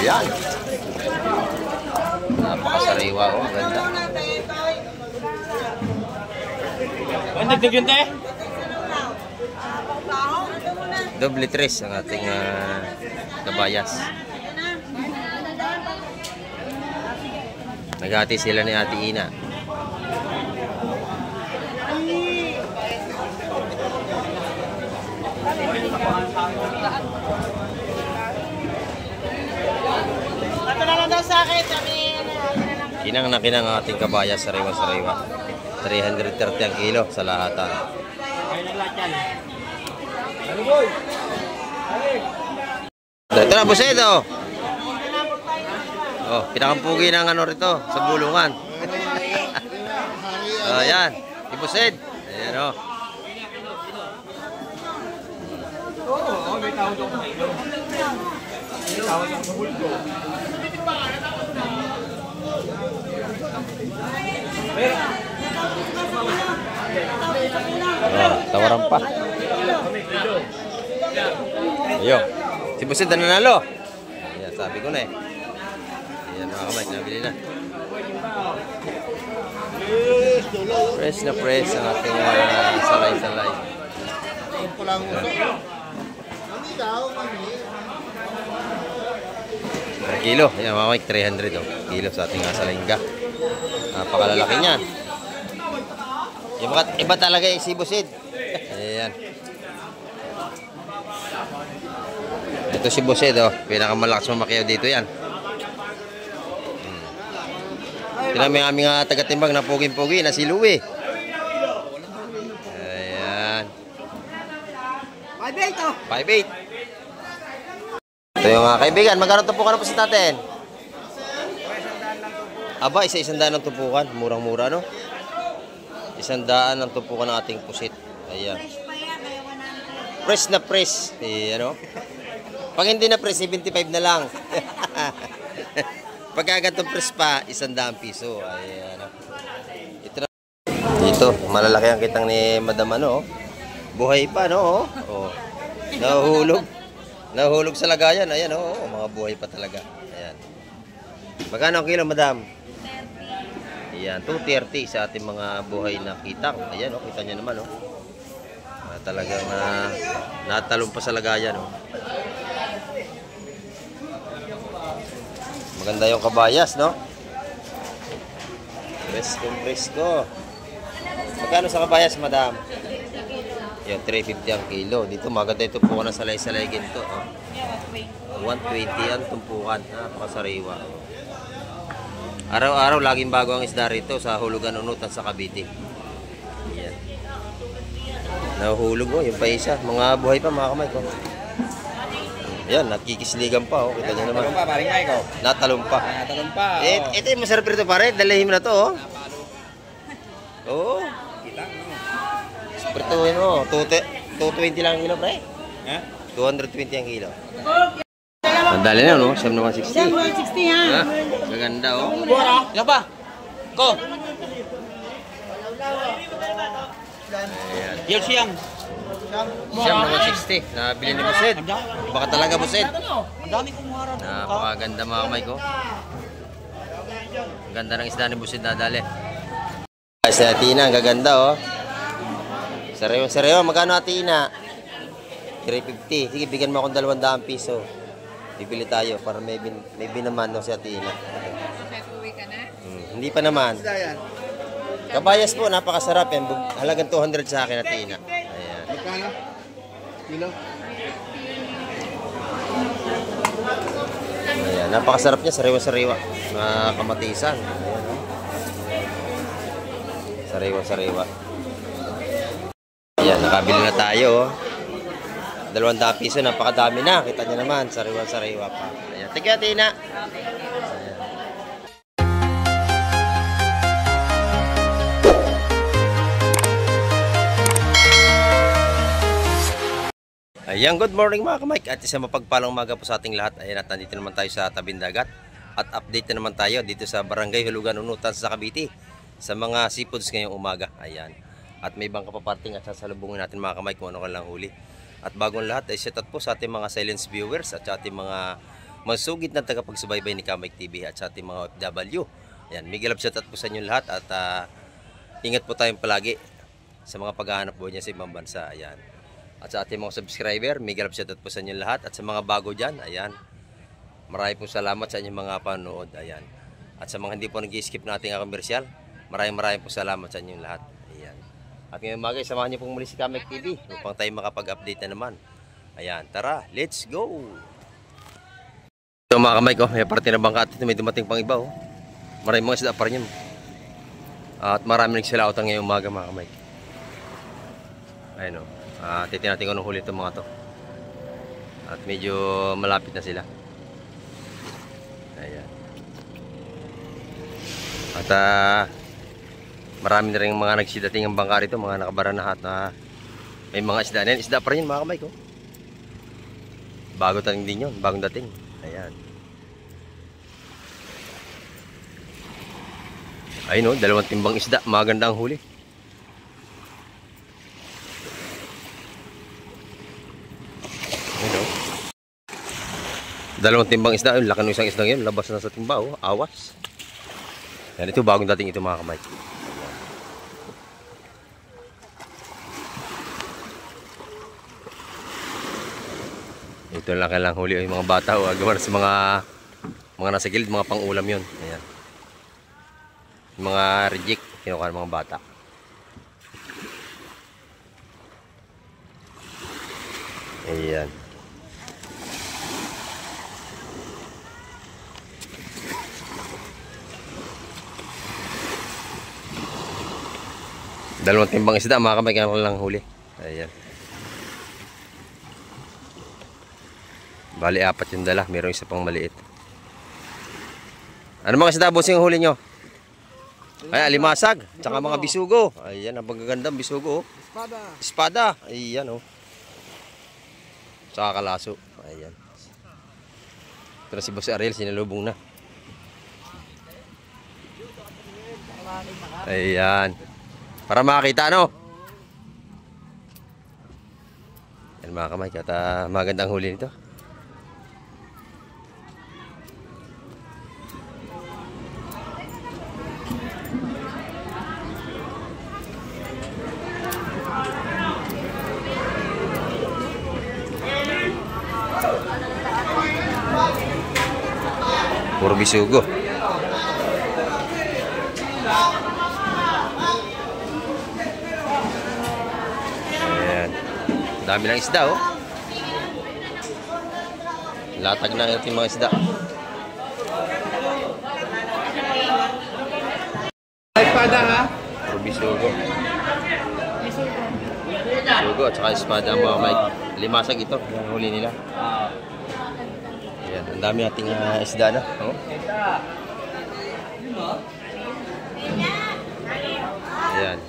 Ayan. Napakasariwa, oh. Ganda. Ang dagdag yun, te? Doble tres ang ating kabayas. Naghati sila ni Ate Ina. Ito na lang daw sa akin, sabi Kinang na kinang ang ating kabayas, sariwa-sariwa. 330 ang kilo sa lahatan. Ito na, Busedo. Oh, pinakampugi ng ano rito, sa bulungan. Ayan, Ibused. Ayan, oh. Tawaran pa. Ayun. Si Busid na nanalo. Ayan, sabi ko na eh. Ayan, mga kamay, nabili na. Fresh na fresh ang ating salay-salay. Kilo. Ayan, mga kamay, 300 oh. Kilo sa ating salaingga. Napakalalaki niyan. Iba talaga yung si Busid. Ayan. Ito si Busid, oh. Pinakamalakas mamakiyaw dito yan. Ito na may aming taga-timbang na puging-pugi na si Louie. Ayan. 5-8 oh. 5-8. Ito yung kaibigan. Magkano tupukan na po sa natin? Aba, isa-100 ng tupukan. Murang-mura, no? 100 ang tupukan ng ating pusit. Ayan. Press na press. Ayan, no? Pag hindi na press, 75 na lang. Pagkagatong press pa, 100 piso. Ayan. Ito na. Dito, malalaki ang kitang ni Madam, ano? Buhay pa, no? Oh. Nahuhulog. Nahuhulog sa lagayan. Ayan, oh. Mga buhay pa talaga. Ayan. Magkano ang kilo, Madam? 230. Ayan, 230 sa ating mga buhay na kitang. Ayan, oh. Kita nyo naman, oh. Talagang natalong pa sa lagayan, oh. Maganda yung kabayas, no? Presko. Magkano sa kabayas, Madam? Yan, 350 ang kilo. Dito, maganda yung tumpukan ng salay-salay ginto. Oh. 120 ang tumpukan. Napakasariwa. Araw-araw, laging bago ang isda rito sa Hulugan Unutan sa Cavite. Yan. Nahuhulog, oh. Yung pa isa. Mga buhay pa, mga kamay ko. Yan, nakikisligan pa, oh. Kita nyo naman. Natalong pa, paring ay ko. Natalong pa. Natalong pa, oh. Ito yung masarap rito, pare. Dalhin mo na to, oh. Oo. Kitang, no? Sprituhin mo. 220 lang ang kilo, pre. Ha? 220 ang kilo. Sandali na, no? Siyam na 160. 160 ha. Ha? Maganda, oh. Bora? Yan pa? Ko? Ayan. Yel siyang. Siyam na 160. Nabili ni Busid. Baka talaga, Busid. Ang dami kong harap. Napakaganda, mga kamay ko. Ang ganda ng isda ni Busid na dali. Sa Tina, ang gaganda, oh. Sariwa. Magkano Tina? 350. Sige, bigyan mo akong 200 piso. Bibili tayo para may binaman no si Tina. Uwi ka na? Hindi pa naman. Kabayas po, napakasarap yan. Halagang 200 sa akin, Tina. Ayan. Magkano? Kilo? Ayan, napakasarap niya. Sariwa-sariwa. Kamatisan. Ayan. Sariwa. Ayan, nakabili na tayo, oh. 200 piso, napakadami na. Kita niyo naman, sariwa-sariwa pa. Ayan. Thank you, Tina. Ayan, good morning mga kamike. At isang mapagpalang umaga po sa ating lahat. Ayan, at nandito naman tayo sa tabing dagat. At update na naman tayo dito sa Barangay Hulugan Unutan sa Cavite. Sa mga seafoods ngayong umaga. Ayan. At may ibang kapaparting at sasalubungin natin mga kamike kung ano kanilang huli. At bagong lahat ay shout out po sa ating mga silence viewers at sa ating mga masugid na tagapagsubaybay ni Kamay TV at sa ating mga OFW. Ayan, Miguel Love shoutout po sa inyo lahat at ingat po tayong palagi sa mga paghahanap buhay niya sa ibang bansa. Ayan. At sa ating mga subscriber, Miguel Love shoutout po sa inyo lahat at sa mga bago dyan, ayan. Maraming po salamat sa inyong mga panonood. Ayan. At sa mga hindi po nag-skip na ating komersyal, maraming po salamat sa inyong lahat. Ayan. At ngayong umaga, samahan niyo pong muli si Kamay TV upang tayo makapag-update na naman. Ayan, tara, let's go! Ito mga kamay ko, may parte na bangka at ito may dumating pang iba. Oh. Maraming mga isda pa rin yun. At marami nagsilautan ngayong umaga mga kamay. Ayan o, titin natin kung anong huli itong mga to. At medyo malapit na sila. Ayan. At marami na rin mga nagsidating ang bangka rito, mga nakabara na at may mga isda na yan. Isda pa rin yun mga kamay ko. Bago dating din yun, bagong dating. Ayan. Ayun o, dalawang timbang isda, maganda ang huli. Ayun o. Dalawang timbang isda, laki ng isang isdang yun, labas na sa timba o, awas. Ayan, ito bagong dating ito mga kamay. Ito lang kailang huli yung mga bata o agawan sa mga nasa gilid, mga pang-ulam yun. Ayan. Yung mga reject, kinukuha ng mga bata. Ayan. Dalawang timbang isda, mga kamay lang huli. Ayan. Bali, 4 yung dala. Meron isa pang maliit. Ano mga isda, bossing, ang huli nyo? Ay, alimasag. Tsaka mga bisugo. Ayan, ang magagandang bisugo. Espada. Espada. Ayan, oh. Tsaka kalaso. Ayan. Ito na si Boss Ariel, sinalubong na. Ayan. Para makakita, no? Ayan, mga kamay. Kata magandang huli nito. Puro bisugo. Ayan. Dami ng isda, oh. Latag na yung mga isda. Espada ha? Puro bisugo. Bisugo at saka espada ang mga mic. Limasag ito. Yung huli nila. Ayan, ang dami nating isda na. Oh. Ayan.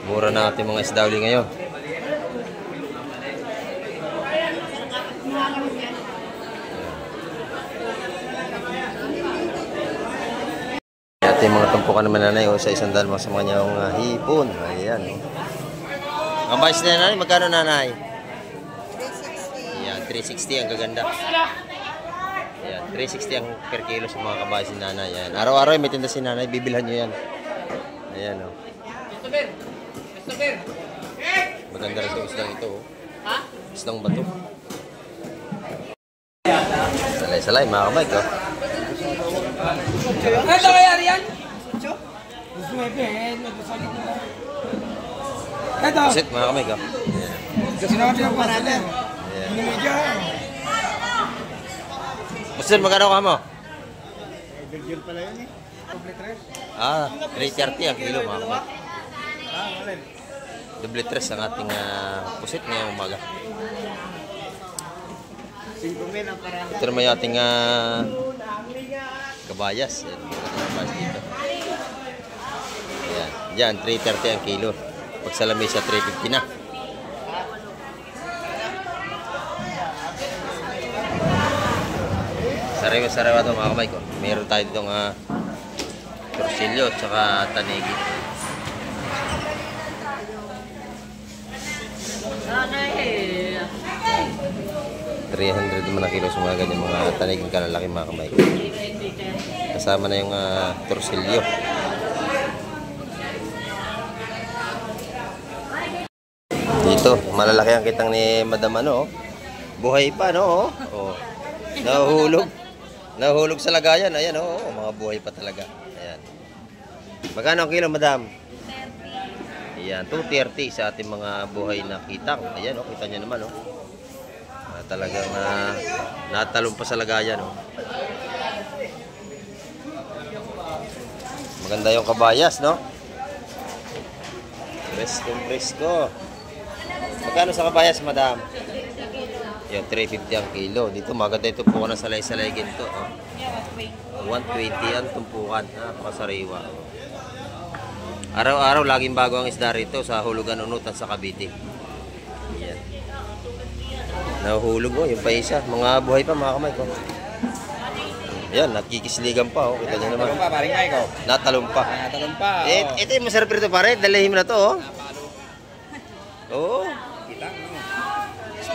Mura na natin mga isda uli ngayon. Ito yung mga tumpukan naman nanay sa isang dal mga sa mga niyang hipon. Ayan. Oh. Ang bias na nanay, magkano nanay? 360. Ayan, 360 ang gaganda. Ayan, 360 ang per kilo sa mga kabayas ni nanay. Ayan. Araw-araw may tinda si nanay, bibilhan nyo yan. Ayan, oh. Maganda rin itong isdang ito, oh. Isdang bato. Salay-salay, mga kamay, oh. Ito kaya riyan? Ito. Pusit, mga kamay, oh. Sinabi ng parada. Pusit, magkano ka mo? Belgian pala yun eh. Complete rest. 330 ang kilo, mga kamay. Double tres ang ating pusit ngayong umaga. 5,000 ang parada. Ito naman yung ating kabayas. Ayan, kabayas dito. Ayan, dyan, 330 ang kilo. Pag sa lamesa, 350 na. Sariwa-sariwa ito mga kamay ko. Meron tayo ditong torsilyo at saka tanigi. 300 naman ang kilo sa mga ganyan, mga taniging kalalaki mga kamay. Kasama na yung torsilyo. Dito, malalaki ang kitang ni Madam ano, oh. Buhay pa, no? Oh. Nahuhulog. Nahuhulog sa lagayan. Ayan, oh. Mga buhay pa talaga. Ayan. Magkano ang kilo, Madam? 230. Ayan, 230 sa ating mga buhay na kitang. Ayan, oh. Kita nyo naman, oh. Talagang natalong pa sa lagayan, oh. Maganda yung kabayas, no? Presko. Magkano sa kabayas, Madam? Yan, 350 ang kilo. Dito, maganda ito po na salay-salay ginto. Oh. 120 ang tumpukan. Napakasariwa. Araw-araw, laging bago ang isda rito sa Hulugan, Unutan sa Cavite. Yan. Nahuhulog, oh. Yung pa isa. Mga buhay pa, mga kamay ko. Yan, nakikisligan pa, oh. Kita nyo naman. Natalong pa, paring ay ko. Natalong pa. Natalong pa. Ito yung masarap rito, pare. Dalahin mo na to, oh. Oo. Kitang, no?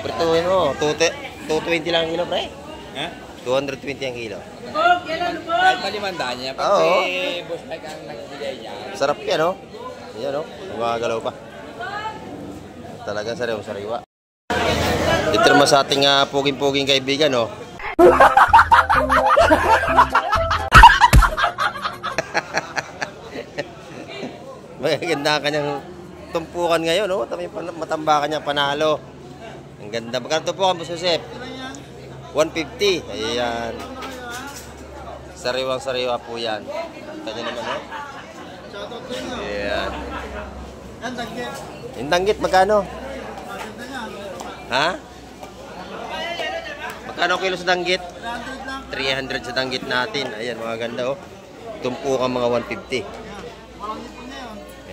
Prituhin mo. 220 lang ang kilo, pre. Ha? 220 ang kilo. Kahit malimandaan niya. Pag Oo. si Boss Mike ang nagbigay niya. Sarap yan, oh. Yan, oh. Gumagalaw pa. Talagang sariwa. Dito naman sa ating puging-puging kaibigan, oh. Maganda ang kanyang tumpukan ngayon, oh. Matambakan niya panalo. Ang ganda. Magkano tumpukan mo, Joseph? 150. Ayan. Sariwang-sariwa po yan. Kanya naman, oh. Ayan. Yung danggit, magkano? Ha? Magkano kilo sa danggit? 300 sa danggit natin. Ayan, mga ganda, oh. Tumpukan mga 150.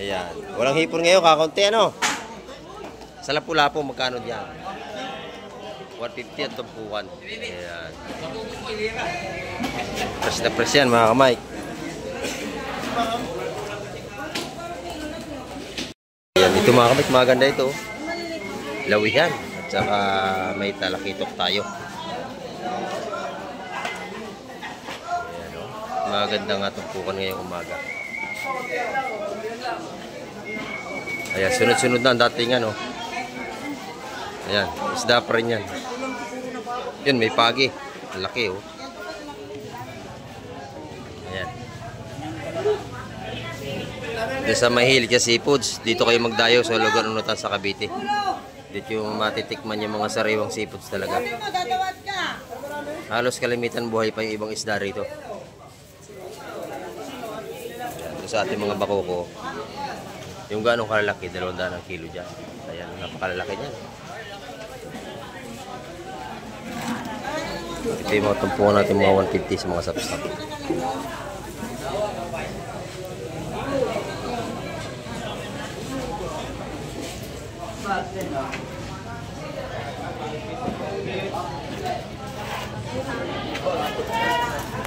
Ayan. Walang hipon ngayon, kakaunti, ano? Sa lapu-lapu, magkano diyan? 150 at tumpukan. Ayan. Fresh na fresh yan, mga kamay. Ayan, ito mga kamay, maganda ito. Lawihan. At saka may talakitok tayo. Ayan, oh. Maganda nga tumpukan ngayong umaga. Ayan, sunod-sunod na ang dating ano. Ayan, isda pa rin yan. Yun, may pagi. Ang laki, oh. Ayan. Dito sa mahilig ka seafoods, dito kayo magdayo sa lugar Unutan sa Cavite. Dito yung matitikman yung mga sariwang seafoods talaga. Halos kalimitan buhay pa yung ibang isda rito. Ayan, dito sa ating mga bakoko. Yung ganong kalalaki, 200 ang kilo dyan. Ayan, napakalalaki dyan. Ito yung mga tumpukan natin, mga 150 sa mga sapsap.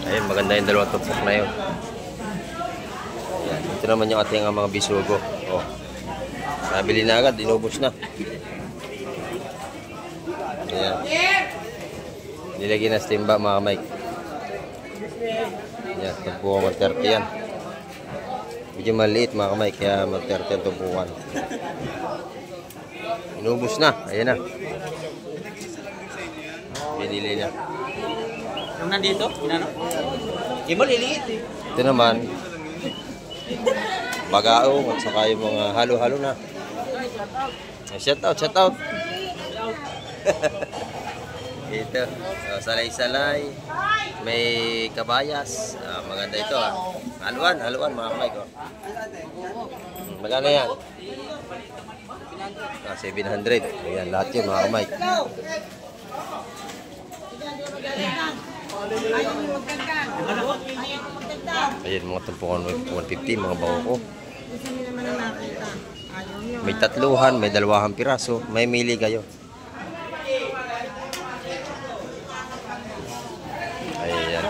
Ayun, maganda yung dalawang tumpok na yun. Ayan, ito naman yung ating mga bisugo. Oh. Nabili na agad, inubos na. Ayan. Nilagyan na timba, mga Mike. Ayan, tumpukan 130 yan. Medyo maliit, mga Mike, kaya 130 ang tumpukan. Inubos na, ayan na. Binili na. Yung nandito, inano? Di mo liliit eh. Ito naman, bagaong at saka yung mga halo-halo na. Shout out. Dito, salay-salay. May kabayas. Maganda ito, ah. Haluan mga kamay ko. Magkano yan? 700. Ayan, lahat yun mga kamay. Ayan, mga tumpukan 150, mga bako ko. May tatluhan, may 2 piraso. May mili kayo. Ayan.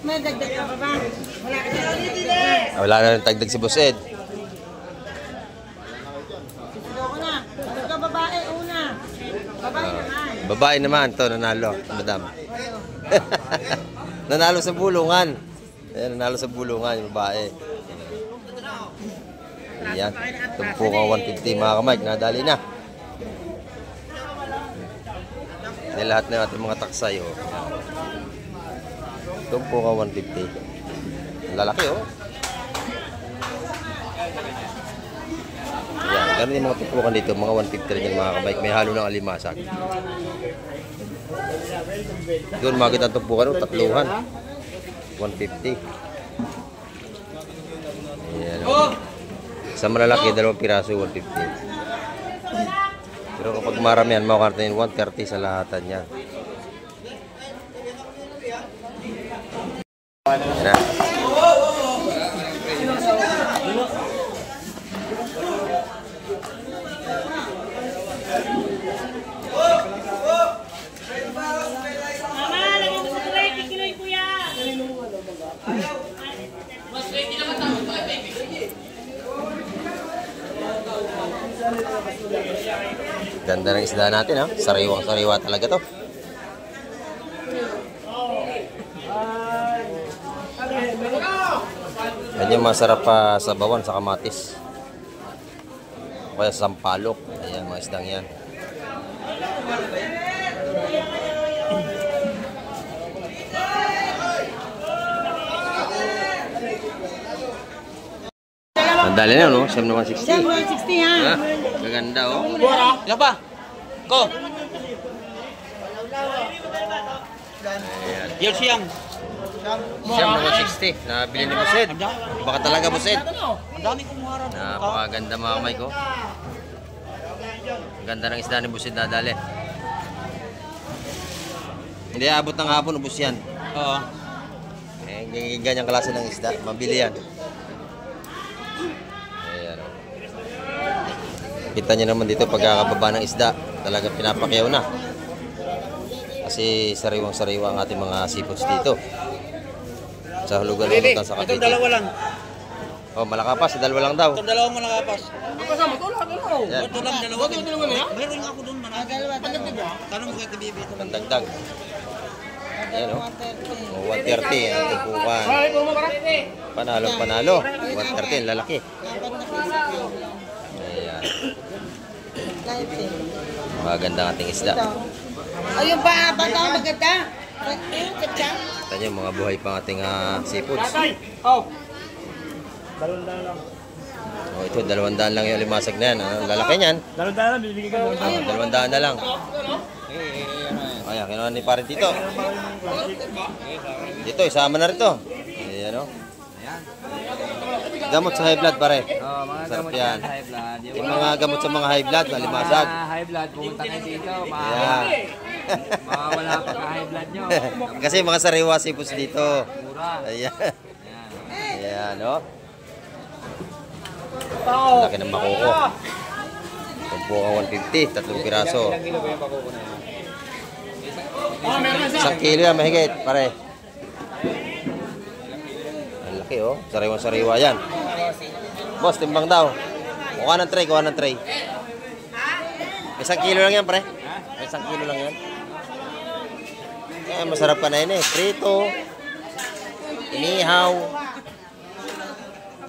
May dagdag ka pa ba? Wala ka Wala na rin tagdag si Boss Ed. Susudo ko na. Babae naman to, nanalo, madam. Nanalo sa bulungan. Ayan, nanalo sa bulungan yung babae. Ayan, tumpukan 150 mga kamay, nadali na. Yan lahat na ating mga taksay, oh. Tumpukan 150. Lalaki, oh. Ayan, ganun yung mga tumpukan dito, mga 150 rin yung mga kamay. May halo ng alimasag. Doon makita ang tumpukan, oh, tatluhan. 150. Ayan, oh. Sa malalaki, 2 piraso, 150. Pero kapag maramihan, makakartin 130 sa lahatan niya. Ayan na. Ganda ng isda natin, ha? Sariwang-sariwa talaga to. Yan yung masarap pa sa bawan, sa kamatis. O kaya sa sampalok. Ayan, mga isdang yan. Ang dali na, no? Siyam na 160. Siyam 160 ha. Ha? Gaganda, oh. Ilan pa? Ko. Ayan. Yan siyang. Siyam na 160. Nabili ni Busid. Baka talaga Busid. Ang dami kong muharap. Napakaganda mga kamay ko. Ang ganda ng isda ni Busid na dali. Hindi abot ng hapon, ubos yan. Oo. Ganyang klase ng isda. Mabili yan. Ayan, oh. Kita nyo naman dito pagkakababa ng isda. Talagang pinapakyaw na. Kasi sariwang-sariwa ang ating mga seafoods dito. Sa hulugan-hulugan sa Cavite. Itong dalawa lang. Oh, malakapas. Dalawa lang daw. Itong dalawang malakapas. Kasama to lahat ano? Yan. Ito lang, dalawa. Dalawa na yan? Meron nga ako doon. Dalawa. Tanong mo kay Tibibi. Ang dagdag. Ayan, oh. Oh, 130 ang tupukan. Panalo. 130 lalaki. Ayan. Maganda ang ating isda. Ayun pa, bata maganda. Ayun, kacang. Kita nyo, mga buhay pang ating seafoods. Oh. Oh, ito, 200 lang yung limasag na yan. Ang lalaki niyan. 200 lang, bibigay ka mo. 200 na lang. Ayan, kinuha ni parin dito. Dito, isama na rito. Ayan, o. Gamot sa high blood, pare. Oh, mga Sarap gamot yan. yan, high blood. Yung mga gamot sa mga high blood, malimasag. Mga high blood, pumunta kayo dito. Ayan. Mawawala pa ka high blood nyo. Kasi mga sariwa seafoods dito. Mura. Ayan. Ayan. Ayan, o. Laki ng makuko. Tumpukan 150, 3 piraso. Ilang kilo ba yung pakuko na yan? 1 kilo yan, mahigit, pare. Ang laki, oh. Sariwa-sariwa yan. Boss, timbang daw. Kuha ng tray, 1 kilo lang yan, pare. 1 kilo lang yan. Masarap ka na yun, eh. Prito. Inihaw.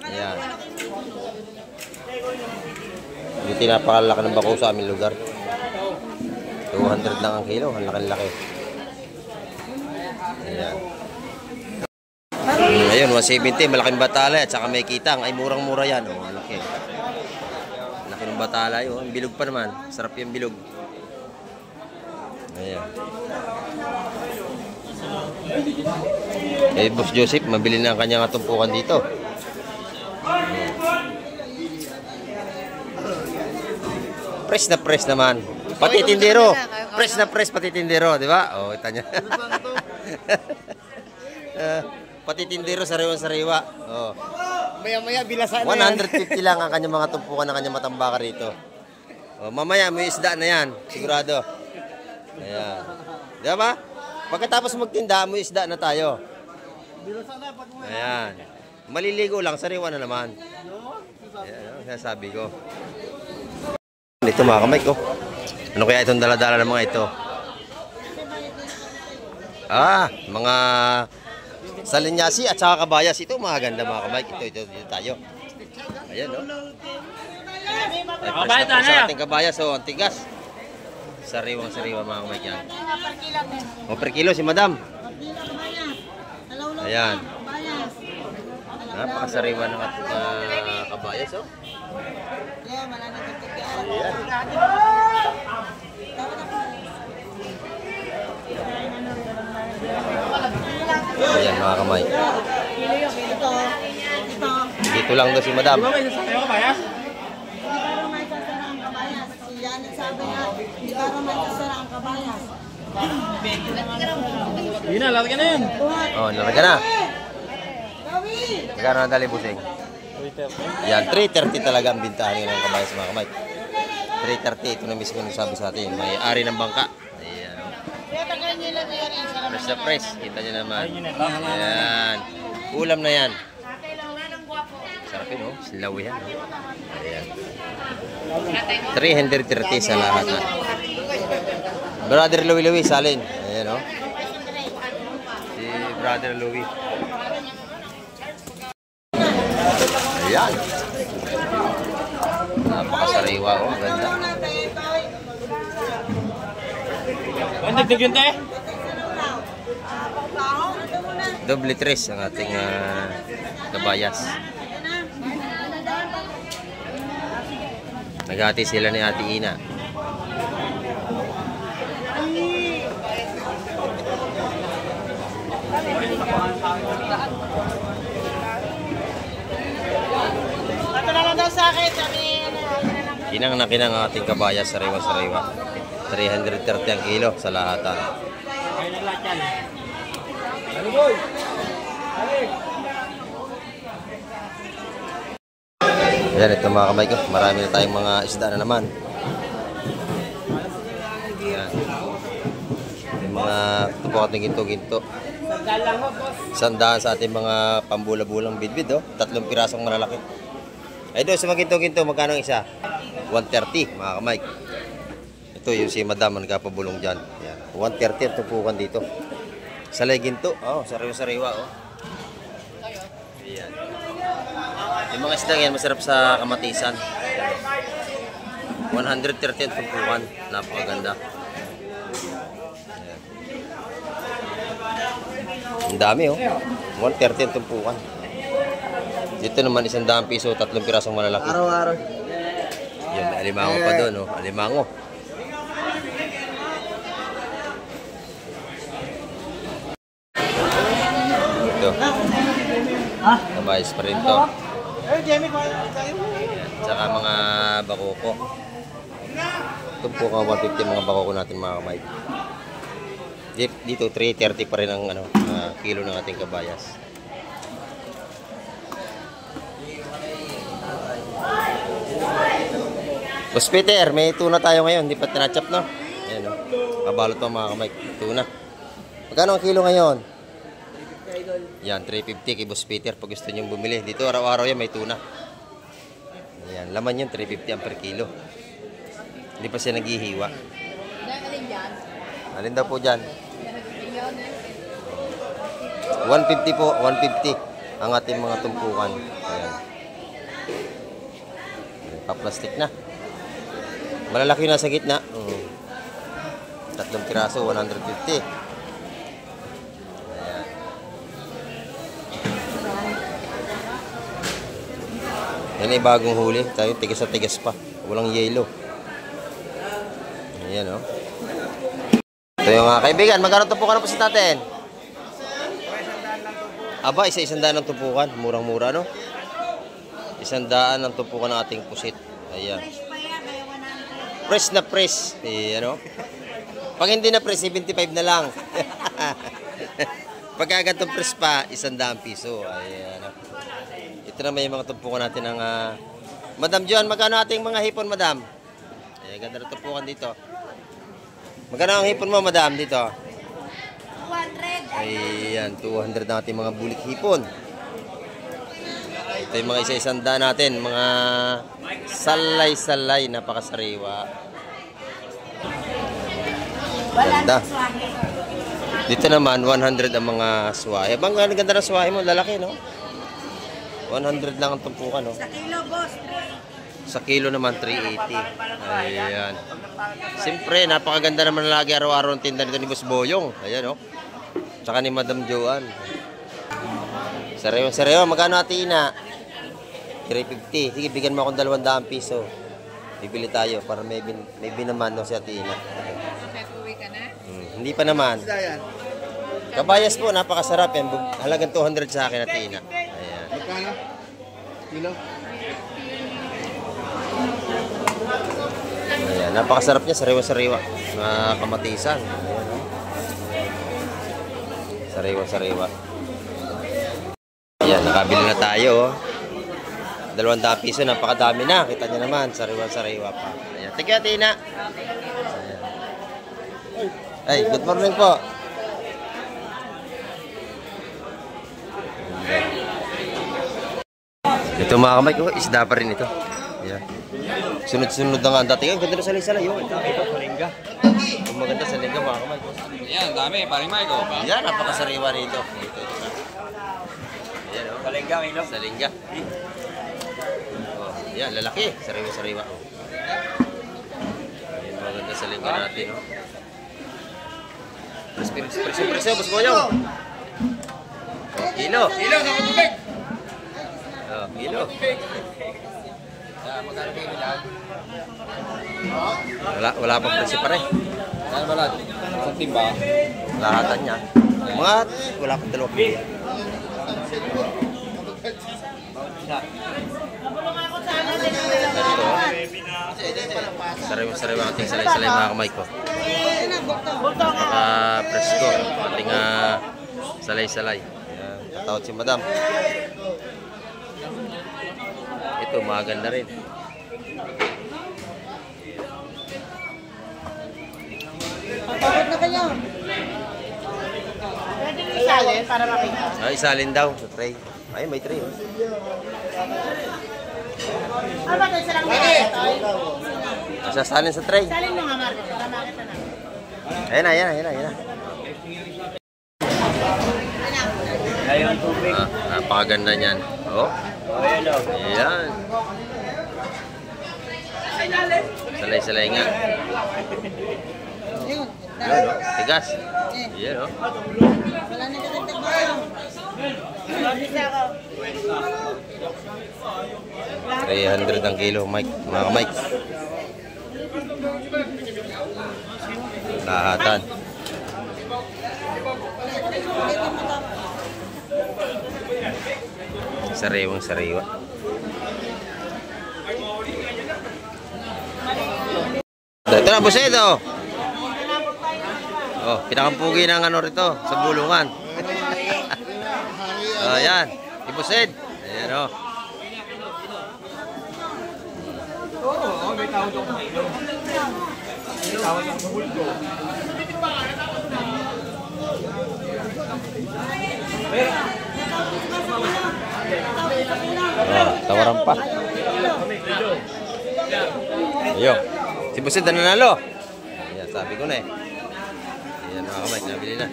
Ayan. Hindi napakalaki ng bako sa aming lugar. 200 lang ang kilo. Ang laki-laki. Ayan. Ayun, 170. Malaking batala. At saka may kitang. Ay, murang-mura yan. Oh, laki. Laki ng batala. Oh, ang bilog pa naman. Sarap yung bilog. Ayan. Eh, Boss Joseph, mabili na ang kanyang tumpukan dito. Press na press naman. Pati tindero. Press na press pati tindero, di ba? Oh, kita niya. Pati tindero sariwa-sariwa. Oh. Maya-maya, bilasan 150 lang ang kanyang mga tumpukan ng kanyang matambaka rito. Oh, mamaya may isda na yan, sigurado. Ayan. Di ba? Pagkatapos magtinda, may isda na tayo. Ayan. Maliligo lang, sariwa na naman. Ayan, ang sasabi ko. Ito mga kamay ko. Ano kaya itong daladala ng mga ito? Mga salinyasi at saka kabayas. Ito maganda mga kabike. Ito tayo. Ayan, no? Ay, fresh na po sa ating kabayas. Oh, ang tigas. Sariwang-sariwa mga kabike yan. O per kilo si madam. Ayan. Napakasariwa ng kabayas, oh. Ayan. Ayan mga kamay. Dito lang daw si madam. Hindi na, lalagyan na yun. Oh, nalaga na. Magkano na dali busing? Yan, 330 talaga ang bintahan ng kabayas mga kamay. 330, ito na mismo sabi sa atin. May ari ng bangka. Ayan. Fresh na fresh. Kita nyo naman. Ayan. Ulam na yan. Sarap yun, oh. Silaw yan, oh. Ayan. 330 sa lahat. Brother Louie salin. Ayan, oh. Si Brother Louie. Ayan. Napakasariwa, oh. Ang ganda. Ang dagdag yun, te? Doble tres ang ating kabayas. Naghati sila ni Ate Ina. Ito na lang daw sa akin, sabi Kinang na kinang ang ating kabayas, sariwa-sariwa. 330 ang kilo sa lahatan. Ayan, ito mga kamay ko. Marami na tayong mga isda na naman. Ayan. Yung mga tupukat ng ginto-ginto. Sandaan sa ating mga pambula-bulang bidbid, oh. 3 pirasong malalaki. Ay doon sa mga ginto-ginto, magkano ang isa? 130 mga kamay. Ito yung si madam ang nagkapabulong dyan. Ayan. 130 ang tupukan dito. Sa ginto, oh, sariwa-sariwa, oh. Ayan. Yung mga isdang yan, masarap sa kamatisan. 130 ang tumpukan. Napakaganda. Ayan. Ang dami, oh. 130 ang tumpukan. Dito naman, 100 piso, 3 pirasong malalaki. Araw-araw. Yan, may alimango pa doon, oh. Alimango. Ito. Kabayas pa rin to. Tsaka mga bakoko. Ito po ka 150 mga bakoko natin mga kamay. Dito 330 pa rin ang kilo ng ating kabayas. Boss Peter, may tuna tayo ngayon. Hindi pa tinachap, no? Ayan, no? Kabalot pa mga kamay. Tuna. Magkano ang kilo ngayon? Yan, 350 kay Boss Peter pag gusto nyo bumili. Dito araw-araw yan may tuna. Yan, laman yun, 350 ang per kilo. Hindi pa siya naghihiwa. Alin daw po dyan? 150 po, 150 ang ating mga tumpukan. Ayan. Pa-plastic na. Malalaki na sa gitna. 3 piraso, 150. Yan ay bagong huli. Tayo tigas sa tigas pa. Walang yelo. Ayan, oh. Ito yung mga kaibigan. Magkano tumpukan na po sa natin? Aba, isa-100 ang tumpukan. Murang-mura, no? 100 ang tumpukan ng ating pusit. Ayan. Press na press. Ayan, oh. Pag hindi na press, 75 na lang. Pagka gantong press pa, 100 piso. Ayan, oh. Ito na may mga tumpukan natin ng Madam John, magkano ating mga hipon, Madam? Ay, ganda na tumpukan dito. Magkano ang hipon mo, Madam, dito? 200. Ayan, 200 na ating mga bulik hipon. Ito yung mga isa-isanda natin, mga salay-salay, napakasariwa. Ganda. Dito naman, 100 ang mga swahe. Bang ganda ng swahe mo, lalaki, no? 100 lang ang tumpukan, no? Sa kilo, boss. Sa kilo naman, 380. Ayan. Siyempre, napakaganda naman lagi araw-araw ang tinda nito ni Boss Boyong. Ayan, no? Tsaka ni Madam Joan. Sareo, magkano ati ina? 350. Sige, bigyan mo akong 200 piso. Bibili tayo para may binaman no, si ati ina. Nag-uwi ka na? Hindi pa naman. Kabayas po, napakasarap yan. Halagang 200 sa akin ati ina. Ayan. Magkano? Kilo? Ayan, napakasarap niya, sariwa-sariwa. Kamatisan. Ayan, no? Sariwa-sariwa. Ayan, nakabili na tayo. 200 piso, napakadami na. Kita niyo naman, sariwa-sariwa pa. Ayan, tigyan Tina. Ayan. Ay, good morning po. Ito mga kamay ko, isda pa rin ito. Ayan. Sunod-sunod na nga ang dating. Ang ganda na salay-salay. Ito, salingga. Ang maganda salingga mga kamay ko. Yan, dami. Paring Michael. Ayan, napakasariwa nito. Ito. Ayan, oh. Salingga, Milo. Salingga. Oh, ayan, lalaki. Sariwa-sariwa. Oh. Ayan, maganda salingga natin. Oh. Preso, Boss Boyong. Oh, kilo. Kilo, sa tubig. Oh, kilo. Magkano kayo nila? Wala pa presyo pa rin. Saan ba lahat? Sa timba? Lahatan niya. Wala pang 2 kilo. Sariwa-sariwa ang ating salay-salay mga kamay ko. Presko. Ating salay-salay. Tatawad si Madam. Ito, maganda rin. Pagod na kayo. Pwede nyo isalin para makita. Isalin daw sa tray. Ay, may tray. Oh. Ano ba ito? Isa lang makita ito? Sasalin sa tray. Isalin mo nga, Marcos. Para makita na. Ayan na. Ayun, tubig. Napakaganda niyan. Oh. Ayan. Salay-salay nga. Ayun. Ayan, oh. Tigas. Ayan, oh. Wala na kasi tagbayang. Bisa ako. 300 ang kilo, Mike. Mga Mike. Lahatan. Sariwang-sariwa. Ito na, Buset, oh. Oh, pinakampugi ng ano rito, sa bulungan. Oh, yan. Ibuset. Ayan, oh. Oo, may tawag ako sa ilo. May tawag ako sa bulto. Tawaran pa. Ayun. Si Buset na nanalo. Ayan, sabi ko na eh. Ayan, mga kamay, nabili na.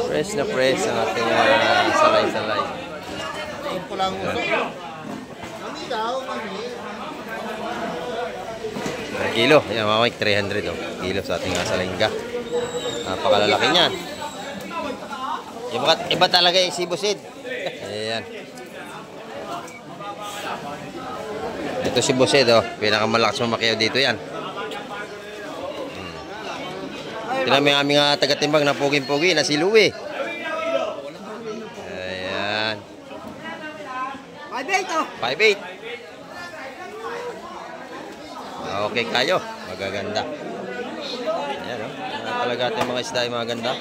Fresh na fresh ang ating salay-salay. Kilo. Ayan, mga kamay, 300 oh. Kilo sa ating salingga. Napakalalaki niyan. Iba talaga yung si Buset. Ayan. Ito si Buset, oh. Pinakamalakas mamakyaw dito yan. Tignan mo yung aming taga-timbang na puging-pugi na si Louie. Ayan. 5-8 oh. 5-8. Okay kayo. Magaganda. Ayan, oh. Talaga ating mga isda yung maganda.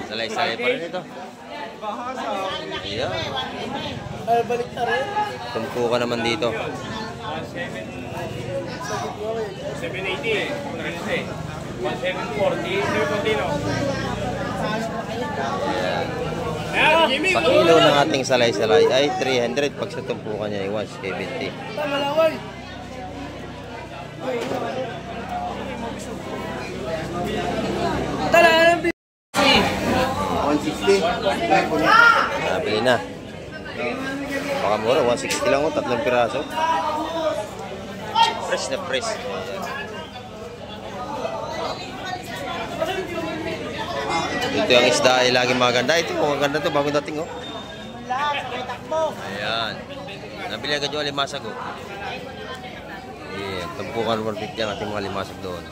Salay-salay pa rin ito. Ayan. Tumpukan naman dito. 780. 1740. Sa kilo ng ating salay-salay ay 300. Pag sa tumpukan niya ay 170. Nabili na. Baka mura, 160 lang o, 3 piraso. Fresh na fresh. Ito yung isda ay laging maganda. Ito, maganda to, bagong dating oh. Ayan. Nabili agad yung alimasag oh. Ayan, tumpukan 150 ang ating mga limasag doon.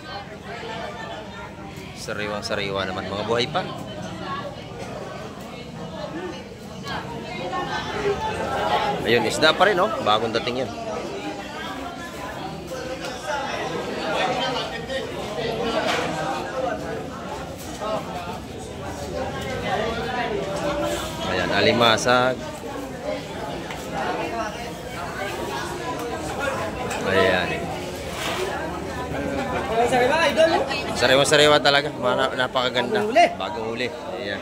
Sariwang-sariwa naman, mga buhay pa. Ayun, isda pa rin oh, bagong dating yan. Ayan, alimasag. Ayan. Sariwa-sariwa talaga. Napakaganda. Bagong huli. Ayan.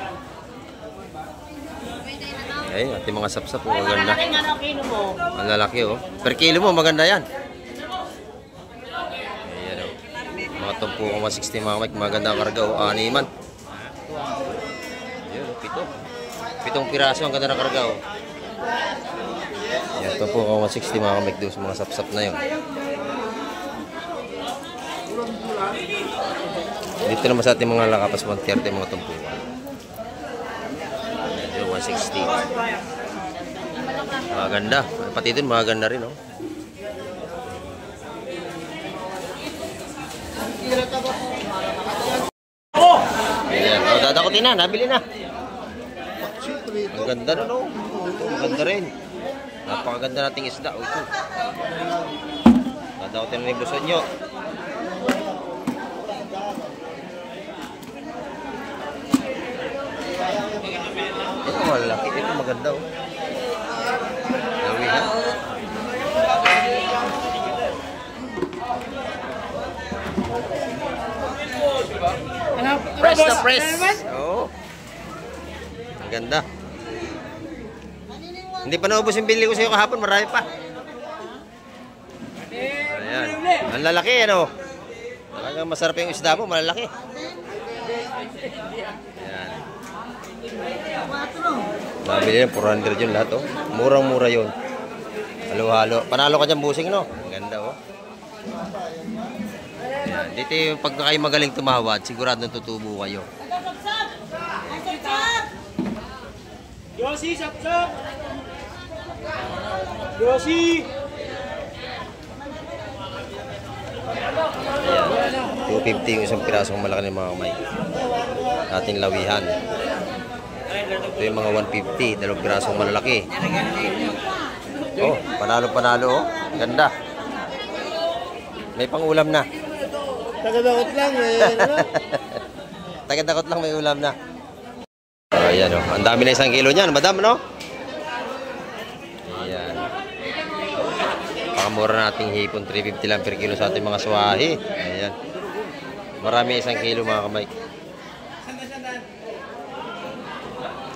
Ayan, ating mga sapsap. Maganda. Ang lalaki oh. Per kilo mo, maganda yan. Ayan oh. Mga tumpo ko 160 mga mic. Maganda ang karga oh. Animan. Ayan, 7 piraso ang ganda ng karga oh. Ayan, tumpo ko 160 mga mic doon sa mga sapsap na yun. Dito naman sa ating mga lakapas 130 mga tumpukan. Medyo 160. Maganda. Pati dun maganda rin oh. Ayan. Oh, dadakutin na. Nabili na. Ang ganda na no. Ang ganda rin. Napakaganda nating isda. Oh, ito. Dadakutin na yung buson nyo. Ito malaki, ito maganda oh. Lawihan. Press na press. Oo. Ang ganda. Hindi pa naubos yung bili ko sa iyo kahapon, marami pa. Ayan. Ang lalaki ano. Talagang masarap yung isda mo, malalaki. Ayan. Nabili yan, 400 yun lahat oh. Murang-mura yun. Halo-halo. Panalo ka dyan busing no? Ang ganda oh. Ayan. Dito yung pag kayo magaling tumawad, sigurado tutubo kayo. Yosi, sap-sap! Yosi! Ayan. 250 yung isang pirasong malaki ng mga kamay. Ating lawihan. Ito yung mga 150, 2 pirasong malalaki. Oh, panalo-panalo oh. Ganda. May pang-ulam na. Tagadakot lang eh. Tagadakot lang, may ulam na. Ayan oh. Ang dami na 1 kilo niyan, madam no? Ayan. Pakamura nating hipon, 350 lang per kilo sa ating mga swahi. Ayan. Marami 1 kilo mga kamay.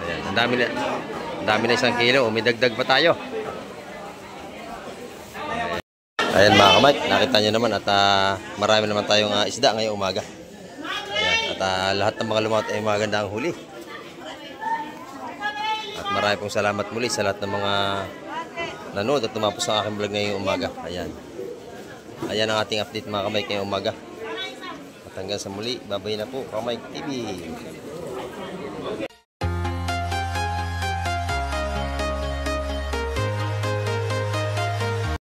Ayan, ang dami na 1 kilo. Umidagdag pa tayo. Ayan mga kamay, nakita nyo naman at marami naman tayong isda ngayong umaga. Ayan, at lahat ng mga lumawat ay maganda ang huli. At marami pong salamat muli sa lahat ng mga nanood at tumapos ang aking vlog ngayong umaga. Ayan. Ayan ang ating update mga kamay ngayong umaga. At hanggang sa muli, babay na po, Kamay TV.